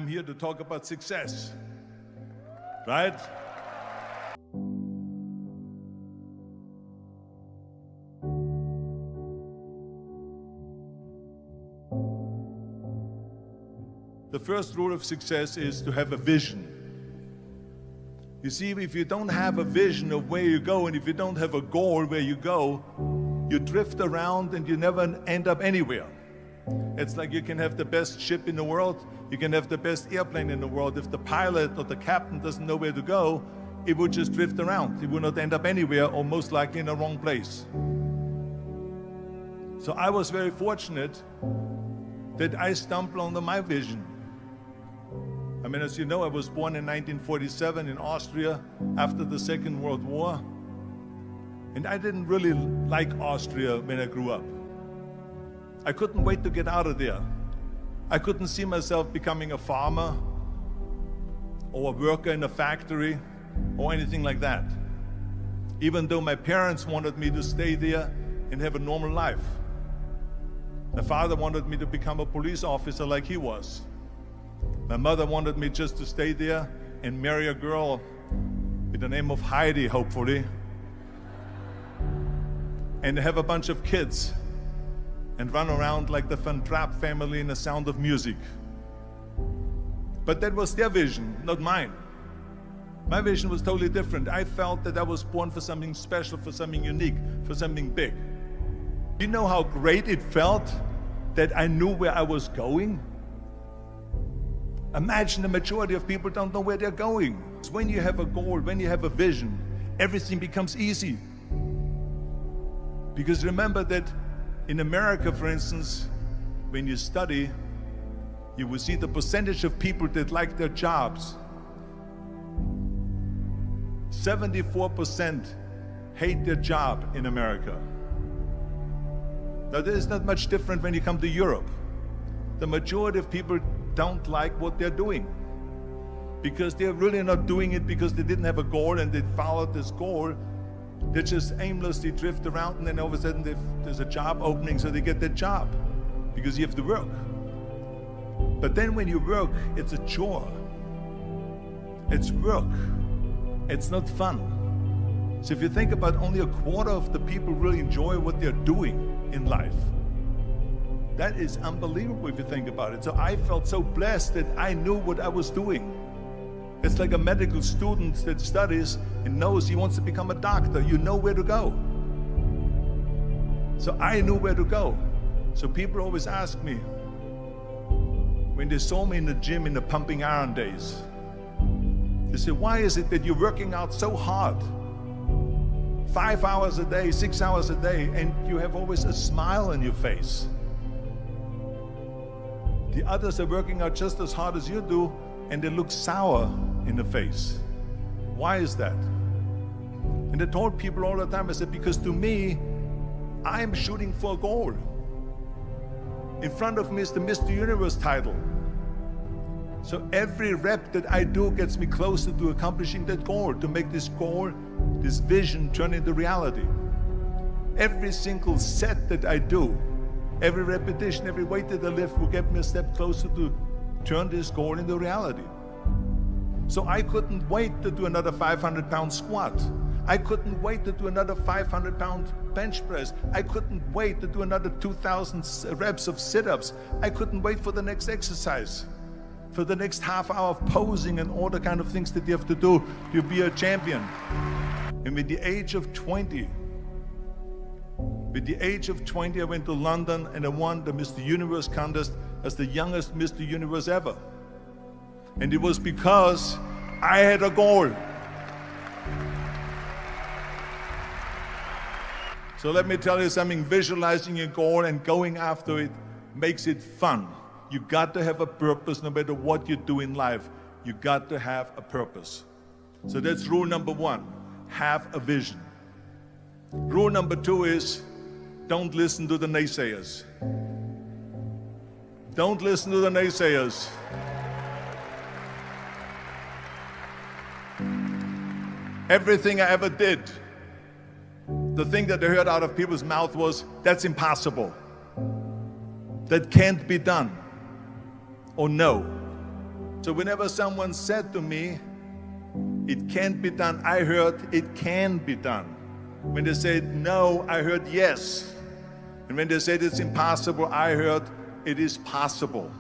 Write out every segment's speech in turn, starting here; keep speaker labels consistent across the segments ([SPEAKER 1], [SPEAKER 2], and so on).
[SPEAKER 1] I'm here to talk about success, right? The first rule of success is to have a vision. You see, if you don't have a vision of where you go, and if you don't have a goal where you go, you drift around and you never end up anywhere. It's like you can have the best ship in the world, you can have the best airplane in the world. If the pilot or the captain doesn't know where to go, it would just drift around. It would not end up anywhere, or most likely in the wrong place. So I was very fortunate that I stumbled onto my vision. I mean, as you know, I was born in 1947 in Austria after the Second World War. And I didn't really like Austria when I grew up. I couldn't wait to get out of there. I couldn't see myself becoming a farmer or a worker in a factory or anything like that. Even though my parents wanted me to stay there and have a normal life. My father wanted me to become a police officer like he was. My mother wanted me just to stay there and marry a girl with the name of Heidi, hopefully, and have a bunch of kids and run around like the Van Trapp family in The Sound of Music. But that was their vision, not mine. My vision was totally different. I felt that I was born for something special, for something unique, for something big. You know how great it felt that I knew where I was going? Imagine the majority of people don't know where they're going. When you have a goal, when you have a vision, everything becomes easy. Because remember that in America, for instance, when you study, you will see the percentage of people that like their jobs. 74% hate their job in America. Now, there is not much different when you come to Europe. The majority of people don't like what they're doing because they're really not doing it because they didn't have a goal and they followed this goal. They just aimlessly drift around, and then all of a sudden there's a job opening, so they get that job because you have to work. But then when you work, it's a chore. It's work. It's not fun. So if you think about, only a quarter of the people really enjoy what they're doing in life. That is unbelievable if you think about it. So I felt so blessed that I knew what I was doing. It's like a medical student that studies and knows he wants to become a doctor. You know where to go. So I knew where to go. So people always ask me, when they saw me in the gym in the pumping iron days, they say, why is it that you're working out so hard? 5 hours a day, 6 hours a day, and you have always a smile on your face. The others are working out just as hard as you do, and they look sour in the face. Why is that? And I told people all the time, I said, because to me, I'm shooting for a goal. In front of me is the Mr. Universe title. So every rep that I do gets me closer to accomplishing that goal, to make this goal, this vision turn into reality. Every single set that I do, every repetition, every weight that I lift will get me a step closer to turn this goal into reality. So I couldn't wait to do another 500-pound squat. I couldn't wait to do another 500-pound bench press. I couldn't wait to do another 2,000 reps of sit-ups. I couldn't wait for the next exercise, for the next half hour of posing and all the kind of things that you have to do to be a champion. And with the age of 20, I went to London and I won the Mr. Universe contest as the youngest Mr. Universe ever. And it was because I had a goal. So let me tell you something, visualizing your goal and going after it makes it fun. You got to have a purpose no matter what you do in life. You got to have a purpose. So that's rule number one, have a vision. Rule number two is, don't listen to the naysayers. Don't listen to the naysayers. Everything I ever did, the thing that I heard out of people's mouth was, that's impossible. That can't be done. Or no. So whenever someone said to me, it can't be done, I heard it can be done. When they said no, I heard yes. And when they said it's impossible, I heard it is possible.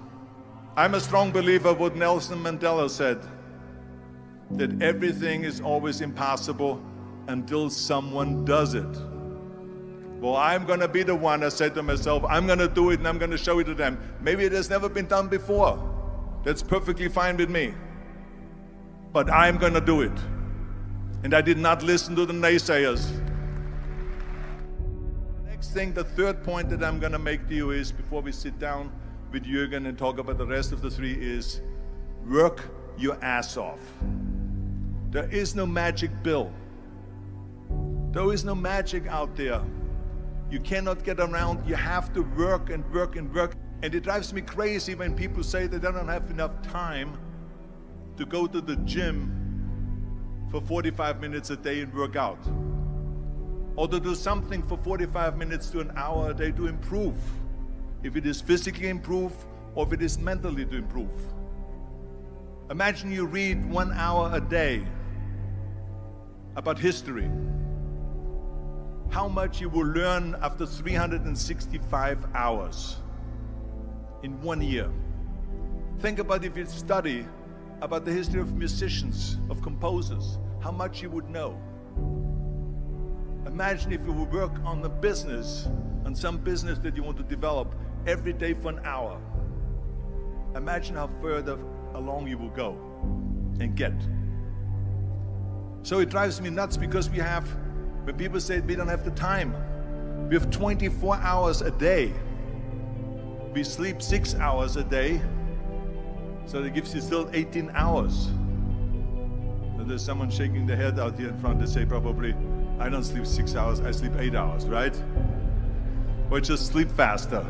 [SPEAKER 1] I'm a strong believer of what Nelson Mandela said, that everything is always impossible until someone does it. Well, I'm going to be the one, I said to myself, I'm going to do it and I'm going to show it to them. Maybe it has never been done before. That's perfectly fine with me. But I'm going to do it. And I did not listen to the naysayers. The next thing, the third point that I'm going to make to you is, before we sit down with Jürgen and talk about the rest of the three, is work your ass off. There is no magic pill. There is no magic out there. You cannot get around. You have to work and work and work. And it drives me crazy when people say that they don't have enough time to go to the gym for 45 minutes a day and work out. Or to do something for 45 minutes to an hour a day to improve. If it is physically improve or if it is mentally to improve. Imagine you read 1 hour a day about history. How much you will learn after 365 hours in 1 year. Think about if you study about the history of musicians, of composers, how much you would know. Imagine if you would work on a business, on some business that you want to develop every day for an hour. Imagine how further along you will go and get. So it drives me nuts because when people say we don't have the time, we have 24 hours a day. We sleep 6 hours a day, so that gives you still 18 hours. And there's someone shaking their head out here in front. They say probably, I don't sleep 6 hours, I sleep 8 hours, right? Or just sleep faster.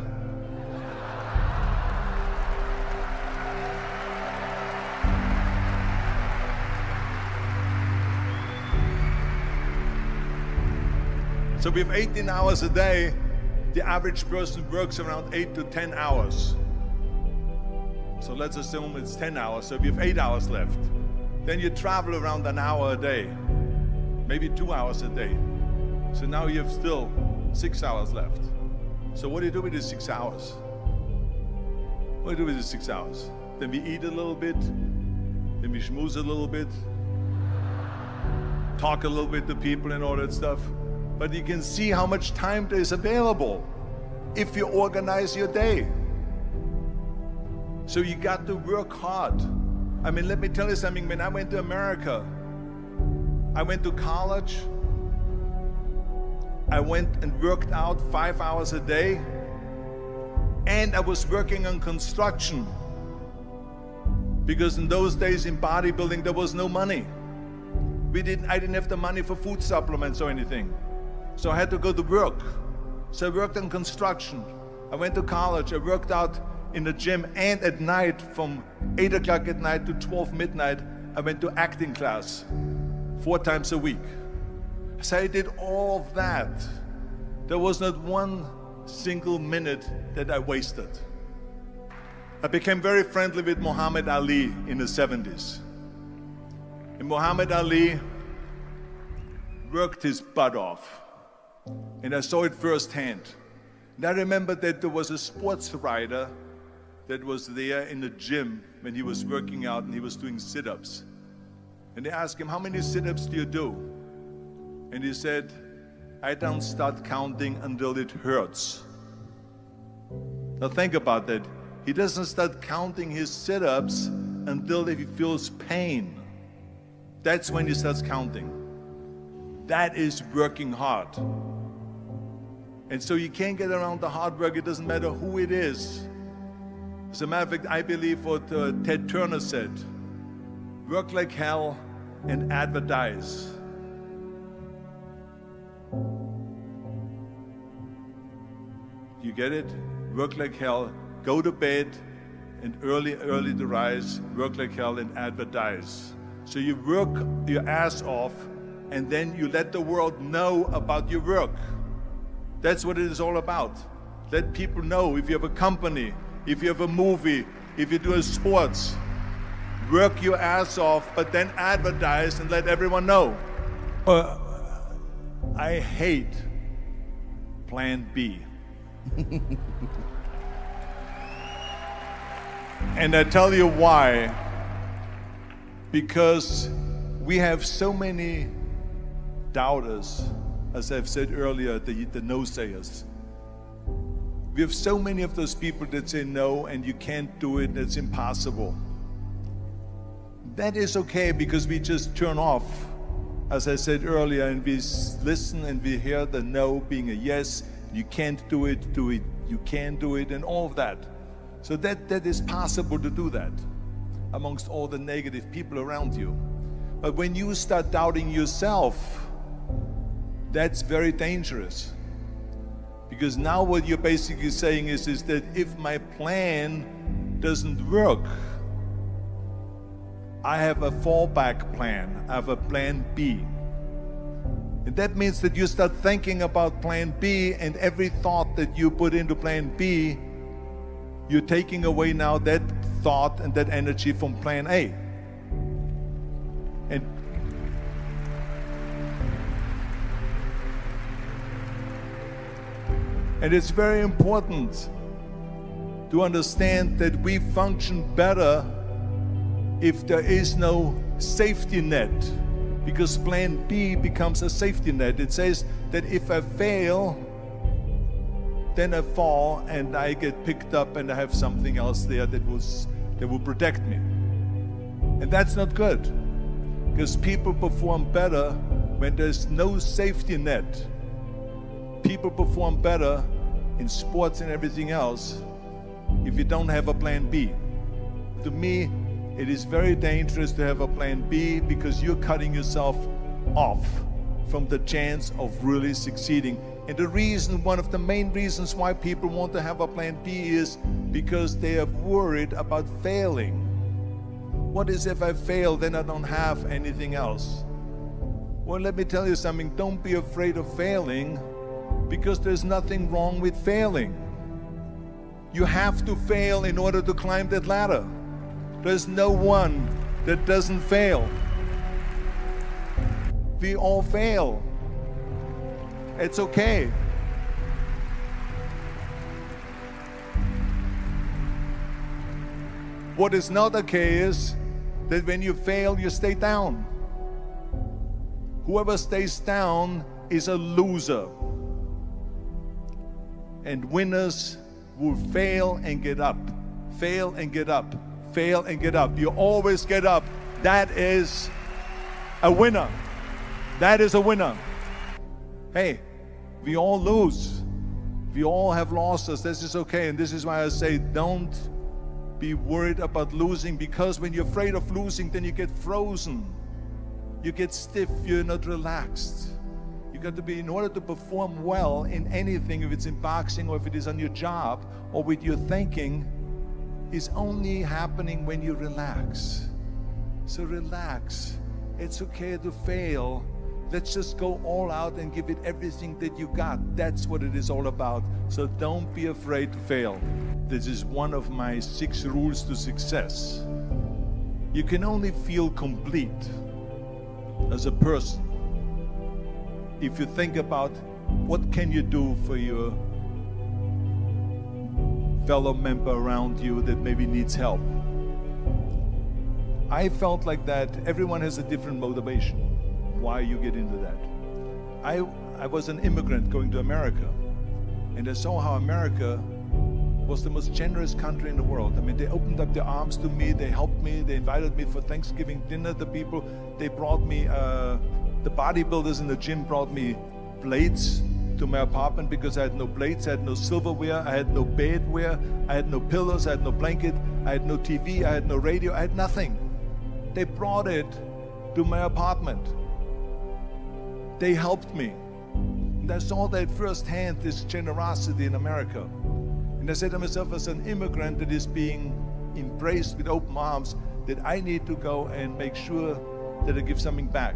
[SPEAKER 1] So we have 18 hours a day. The average person works around 8 to 10 hours. So let's assume it's 10 hours, so we have 8 hours left. Then you travel around an hour a day, maybe 2 hours a day. So now you have still 6 hours left. So what do you do with these 6 hours? What do you do with these 6 hours? Then we eat a little bit, then we schmooze a little bit, talk a little bit to people and all that stuff. But you can see how much time there is available if you organize your day. So you got to work hard. I mean, let me tell you something. When I went to America, I went to college. I went and worked out 5 hours a day. And I was working on construction. Because in those days in bodybuilding, there was no money. I didn't have the money for food supplements or anything. So I had to go to work. So I worked on construction. I went to college. I worked out in the gym, and at night from 8 o'clock at night to 12 midnight, I went to acting class 4 times a week. So I did all of that. There was not one single minute that I wasted. I became very friendly with Muhammad Ali in the 70s. And Muhammad Ali worked his butt off. And I saw it firsthand. And I remember that there was a sports writer that was there in the gym when he was working out and he was doing sit-ups. And they asked him, how many sit-ups do you do? And he said, I don't start counting until it hurts. Now think about that. He doesn't start counting his sit-ups until he feels pain. That's when he starts counting. That is working hard. And so you can't get around the hard work. It doesn't matter who it is. As a matter of fact, I believe what Ted Turner said, work like hell and advertise. You get it? Work like hell, go to bed, and early to rise, work like hell and advertise. So you work your ass off, and then you let the world know about your work. That's what it is all about. Let people know if you have a company, if you have a movie, if you do a sports. work your ass off, but then advertise and let everyone know. I hate plan B. And I tell you why. Because we have so many doubters, as I've said earlier, the no-sayers. We have so many of those people that say no and you can't do it, it's impossible. That is okay because we just turn off, as I said earlier, and we listen and we hear the no being a yes. You can't do it, you can do it, and all of that. So that is possible to do that amongst all the negative people around you. But when you start doubting yourself, that's very dangerous. Because now what you're basically saying is that if my plan doesn't work, I have a fallback plan, I have a plan B. And that means that you start thinking about plan B, and every thought that you put into plan B, you're taking away now that thought and that energy from plan A. And it's very important to understand that we function better if there is no safety net, because plan B becomes a safety net. It says that if I fail, then I fall and I get picked up and I have something else there that will protect me. And that's not good, because people perform better when there's no safety net. People perform better in sports and everything else if you don't have a plan B. To me, it is very dangerous to have a plan B, because you're cutting yourself off from the chance of really succeeding. And the reason, one of the main reasons why people want to have a plan B is because they are worried about failing. What is if I fail, then I don't have anything else? Well, let me tell you something, don't be afraid of failing, because there's nothing wrong with failing. You have to fail in order to climb that ladder. There's no one that doesn't fail. We all fail. It's okay. What is not okay is that when you fail, you stay down. Whoever stays down is a loser. And winners will fail and get up, fail and get up, fail and get up. You always get up. That is a winner. That is a winner. Hey, we all lose. We all have losses. This is okay. And this is why I say don't be worried about losing, because when you're afraid of losing, then you get frozen. You get stiff. You're not relaxed. You got to be, in order to perform well in anything, if it's in boxing or if it is on your job or with your thinking, is only happening when you relax. So relax. It's okay to fail. Let's just go all out and give it everything that you got. That's what it is all about. So don't be afraid to fail. This is one of my 6 rules to success. You can only feel complete as a person if you think about what can you do for your fellow member around you that maybe needs help. I felt like that. Everyone has a different motivation why you get into that. I was an immigrant going to America, and I saw how America was the most generous country in the world. I mean, they opened up their arms to me, they helped me, they invited me for Thanksgiving dinner. The people, they brought me, the bodybuilders in the gym brought me plates to my apartment because I had no plates, I had no silverware, I had no bedware, I had no pillows, I had no blanket, I had no TV, I had no radio, I had nothing. They brought it to my apartment. They helped me. And I saw that firsthand, this generosity in America. And I said to myself, as an immigrant that is being embraced with open arms, that I need to go and make sure that I give something back.